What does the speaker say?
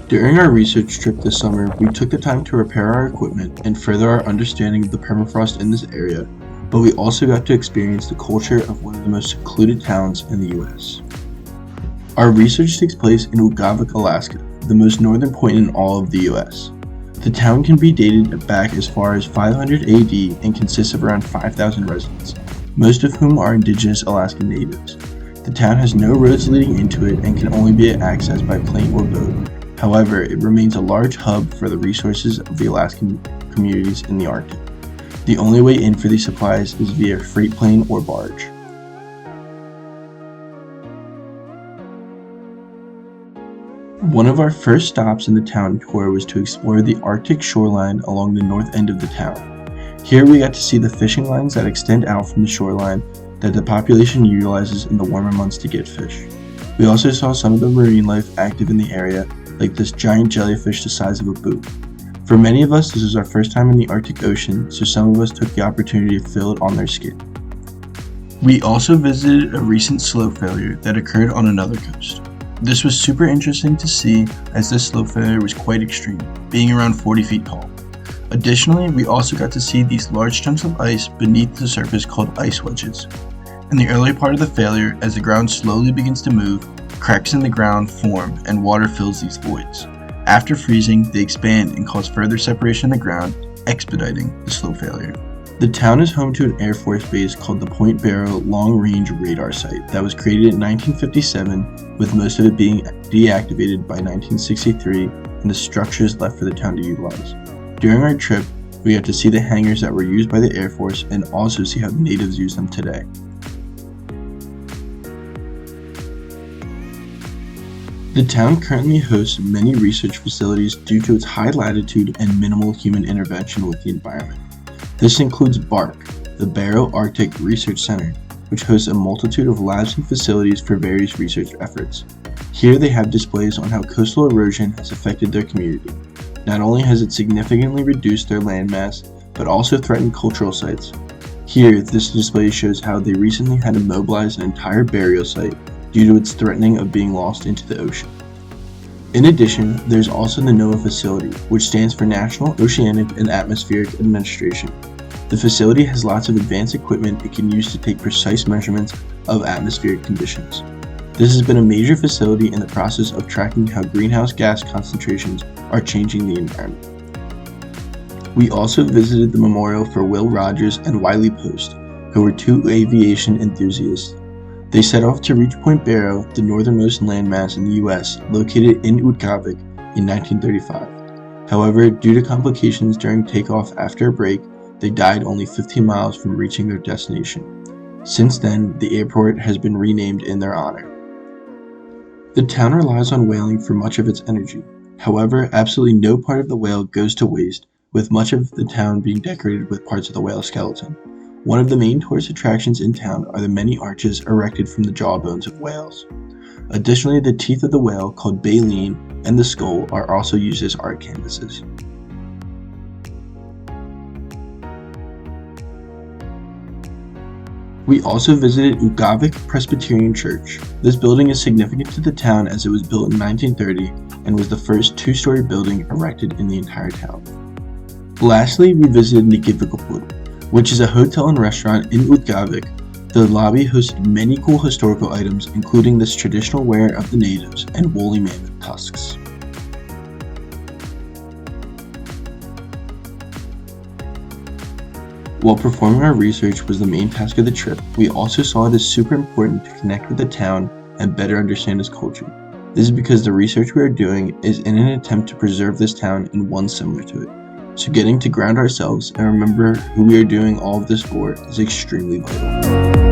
During our research trip this summer, we took the time to repair our equipment and further our understanding of the permafrost in this area, but we also got to experience the culture of one of the most secluded towns in the US. Our research takes place in Utqiagvik, Alaska, the most northern point in all of the US. The town can be dated back as far as 500 AD and consists of around 5,000 residents, most of whom are indigenous Alaskan natives. The town has no roads leading into it and can only be accessed by plane or boat. However, it remains a large hub for the resources of the Alaskan communities in the Arctic. The only way in for these supplies is via freight plane or barge. One of our first stops in the town tour was to explore the Arctic shoreline along the north end of the town. Here we got to see the fishing lines that extend out from the shoreline that the population utilizes in the warmer months to get fish. We also saw some of the marine life active in the area, like this giant jellyfish the size of a boot. For many of us, this is our first time in the Arctic Ocean, so some of us took the opportunity to feel it on their skin. We also visited a recent slope failure that occurred on another coast. This was super interesting to see as this slope failure was quite extreme, being around 40 feet tall. Additionally, we also got to see these large chunks of ice beneath the surface called ice wedges. In the early part of the failure, as the ground slowly begins to move, cracks in the ground form and water fills these voids. After freezing, they expand and cause further separation in the ground, expediting the slope failure. The town is home to an Air Force base called the Point Barrow Long Range Radar Site that was created in 1957, with most of it being deactivated by 1963 and the structures left for the town to utilize. During our trip, we got to see the hangars that were used by the Air Force and also see how the natives use them today. The town currently hosts many research facilities due to its high latitude and minimal human intervention with the environment. This includes BARC, the Barrow Arctic Research Center, which hosts a multitude of labs and facilities for various research efforts. Here they have displays on how coastal erosion has affected their community. Not only has it significantly reduced their landmass, but also threatened cultural sites. Here, this display shows how they recently had to mobilize an entire burial site due to its threatening of being lost into the ocean. In addition, there's also the NOAA facility, which stands for National Oceanic and Atmospheric Administration. The facility has lots of advanced equipment it can use to take precise measurements of atmospheric conditions. This has been a major facility in the process of tracking how greenhouse gas concentrations are changing the environment. We also visited the memorial for Will Rogers and Wiley Post, who were two aviation enthusiasts. They set off to reach Point Barrow, the northernmost landmass in the US, located in Utqiagvik, in 1935. However, due to complications during takeoff after a break, they died only 15 miles from reaching their destination. Since then, the airport has been renamed in their honor. The town relies on whaling for much of its energy. However, absolutely no part of the whale goes to waste, with much of the town being decorated with parts of the whale skeleton. One of the main tourist attractions in town are the many arches erected from the jawbones of whales. Additionally, the teeth of the whale, called baleen, and the skull are also used as art canvases. We also visited Utqiagvik Presbyterian Church. This building is significant to the town as it was built in 1930 and was the first two-story building erected in the entire town. Lastly, we visited Nikivikopud, which is a hotel and restaurant in Utqiagvik. The lobby hosted many cool historical items, including this traditional wear of the natives and woolly mammoth tusks. While performing our research was the main task of the trip, we also saw it as super important to connect with the town and better understand its culture. This is because the research we are doing is in an attempt to preserve this town and one similar to it. So getting to ground ourselves and remember who we are doing all of this for is extremely vital.